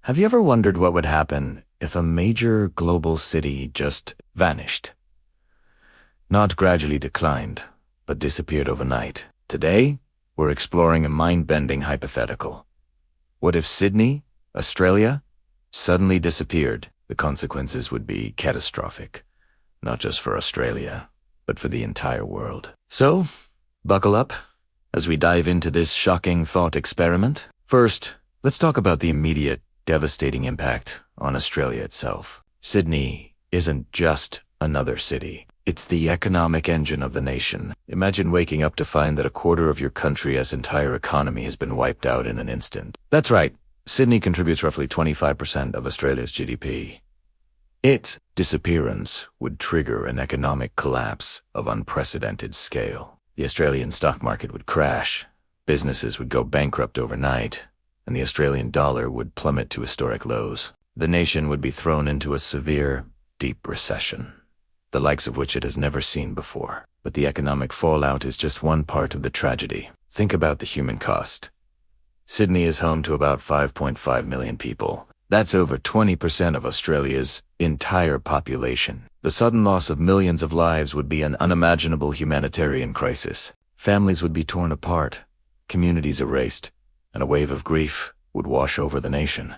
Have you ever wondered what would happen if a major global city just vanished? Not gradually declined, but disappeared overnight. Today, we're exploring a mind-bending hypothetical. What if Sydney, Australia, suddenly disappeared? The consequences would be catastrophic, not just for Australia, but for the entire world. So, buckle up as we dive into this shocking thought experiment. First, let's talk about the immediate, devastating impact on Australia itself. Sydney isn't just another city. It's the economic engine of the nation. Imagine waking up to find that a quarter of your country's entire economy has been wiped out in an instant. That's right. Sydney contributes roughly 25% of Australia's GDP. Its disappearance would trigger an economic collapse of unprecedented scale. The Australian stock market would crash, businesses would go bankrupt overnight, and the Australian dollar would plummet to historic lows. The nation would be thrown into a severe, deep recession, the likes of which it has never seen before. But the economic fallout is just one part of the tragedy. Think about the human cost. Sydney is home to about 5.5 million people. That's over 20% of Australia's entire population. The sudden loss of millions of lives would be an unimaginable humanitarian crisis. Families would be torn apart, communities erased, and a wave of grief would wash over the nation,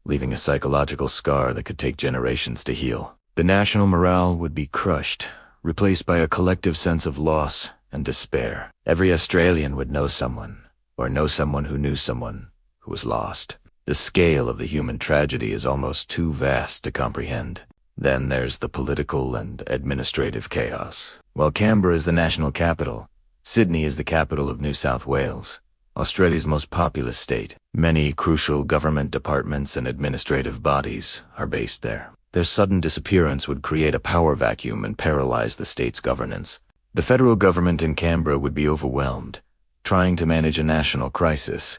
leaving a psychological scar that could take generations to heal. The national morale would be crushed, replaced by a collective sense of loss and despair. Every Australian would know someone, or know someone who knew someone, who was lost. The scale of the human tragedy is almost too vast to comprehend. Then there's the political and administrative chaos. While Canberra is the national capital, Sydney is the capital of New South Wales, Australia's most populous state. Many crucial government departments and administrative bodies are based there. Their sudden disappearance would create a power vacuum and paralyze the state's governance. The federal government in Canberra would be overwhelmed, trying to manage a national crisis,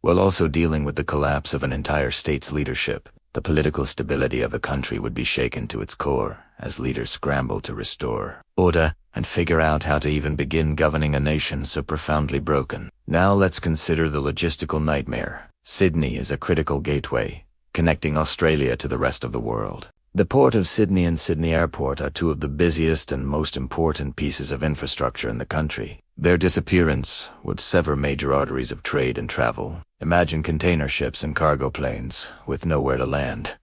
while also dealing with the collapse of an entire state's leadership. The political stability of the country would be shaken to its core as leaders scramble to restore order and figure out how to even begin governing a nation so profoundly broken. Now let's consider the logistical nightmare. Sydney is a critical gateway, connecting Australia to the rest of the world. The Port of Sydney and Sydney Airport are two of the busiest and most important pieces of infrastructure in the country. Their disappearance would sever major arteries of trade and travel. Imagine container ships and cargo planes with nowhere to land,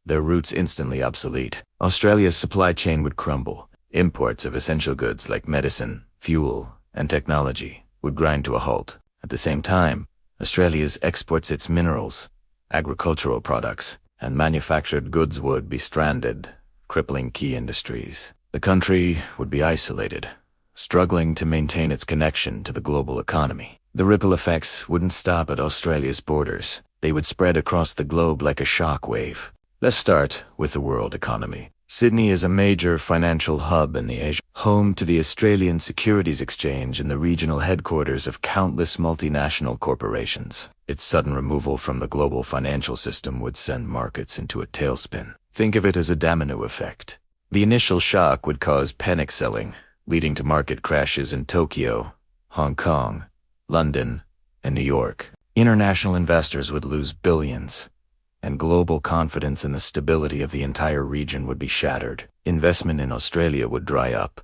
their routes instantly obsolete. Australia's supply chain would crumble. Imports of essential goods like medicine, fuel, and technology would grind to a halt. At the same time, Australia exports its minerals, agricultural products, and manufactured goods would be stranded, crippling key industries. The country would be isolated, struggling to maintain its connection to the global economy. The ripple effects wouldn't stop at Australia's borders. They would spread across the globe like a shock wave. Let's start with the world economy. Sydney is a major financial hub in the Asia, home to the Australian Securities Exchange and the regional headquarters of countless multinational corporations. Its sudden removal from the global financial system would send markets into a tailspin. Think of it as a domino effect. The initial shock would cause panic selling, leading to market crashes in Tokyo, Hong Kong, London, and New York. International investors would lose billions, and global confidence in the stability of the entire region would be shattered. Investment in Australia would dry up,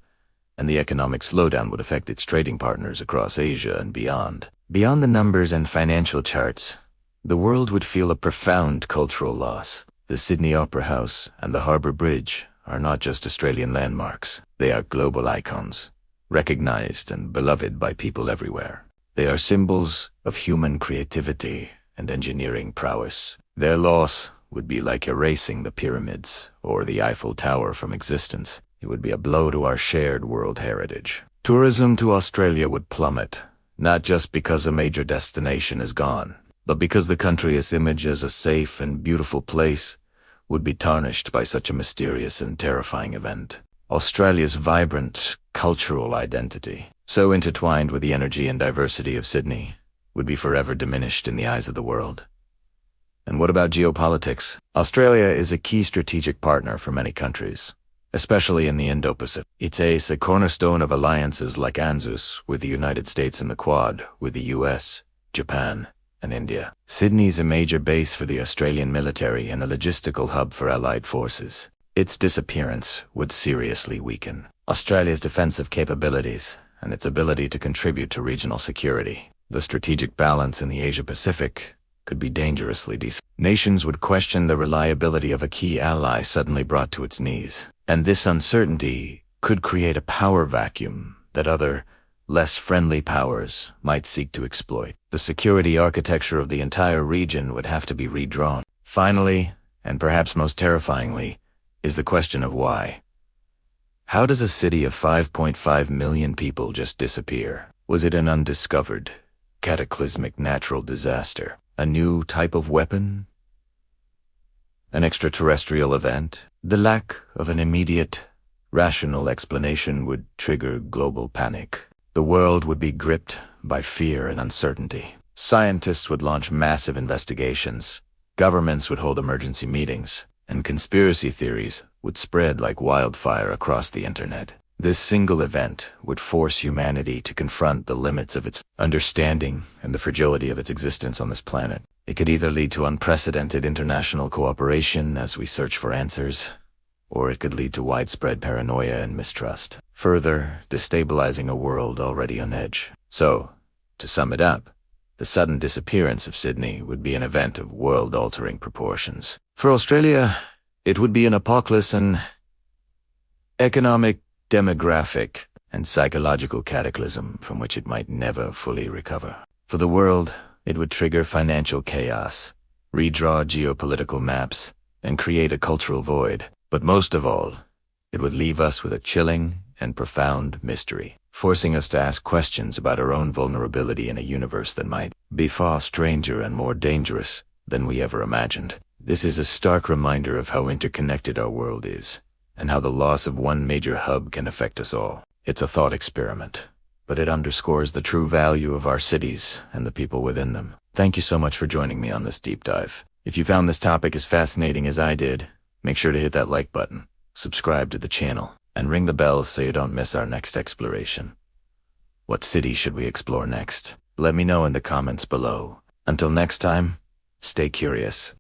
and the economic slowdown would affect its trading partners across Asia and beyond. Beyond the numbers and financial charts, the world would feel a profound cultural loss. The Sydney Opera House and the Harbour Bridge are not just Australian landmarks. They are global icons, recognized and beloved by people everywhere. They are symbols of human creativity and engineering prowess. Their loss would be like erasing the pyramids or the Eiffel Tower from existence. It would be a blow to our shared world heritage. Tourism to Australia would plummet, not just because a major destination is gone, but because the country's image as a safe and beautiful place would be tarnished by such a mysterious and terrifying event. Australia's vibrant cultural identity, so intertwined with the energy and diversity of Sydney, would be forever diminished in the eyes of the world. And what about geopolitics? Australia is a key strategic partner for many countries, especially in the Indo-Pacific. It's a cornerstone of alliances like ANZUS with the United States and the Quad with the US, Japan, and India. Sydney is a major base for the Australian military and a logistical hub for Allied forces. Its disappearance would seriously weaken Australia's defensive capabilities and its ability to contribute to regional security. The strategic balance in the Asia-Pacific could be dangerously Nations would question the reliability of a key ally suddenly brought to its knees, and this uncertainty could create a power vacuum that other, less friendly powers might seek to exploit. The security architecture of the entire region would have to be redrawn. Finally, and perhaps most terrifyingly, is the question of why. How does a city of 5.5 million people just disappear? Was it an undiscovered, cataclysmic natural disaster? A new type of weapon? An extraterrestrial event? The lack of an immediate, rational explanation would trigger global panic. The world would be gripped by fear and uncertainty. Scientists would launch massive investigations, governments would hold emergency meetings, and conspiracy theories would spread like wildfire across the internet. This single event would force humanity to confront the limits of its understanding and the fragility of its existence on this planet. It could either lead to unprecedented international cooperation as we search for answers, or it could lead to widespread paranoia and mistrust, further destabilizing a world already on edge. So, to sum it up, the sudden disappearance of Sydney would be an event of world-altering proportions. For Australia, it would be an apocalypse, an economic, demographic, and psychological cataclysm from which it might never fully recover. For the world, it would trigger financial chaos, redraw geopolitical maps, and create a cultural void. But most of all, it would leave us with a chilling and profound mystery, forcing us to ask questions about our own vulnerability in a universe that might be far stranger and more dangerous than we ever imagined. This is a stark reminder of how interconnected our world is, and how the loss of one major hub can affect us all. It's a thought experiment, but it underscores the true value of our cities and the people within them. Thank you so much for joining me on this deep dive. If you found this topic as fascinating as I did, make sure to hit that like button, subscribe to the channel, and ring the bell so you don't miss our next exploration. What city should we explore next? Let me know in the comments below. Until next time, stay curious.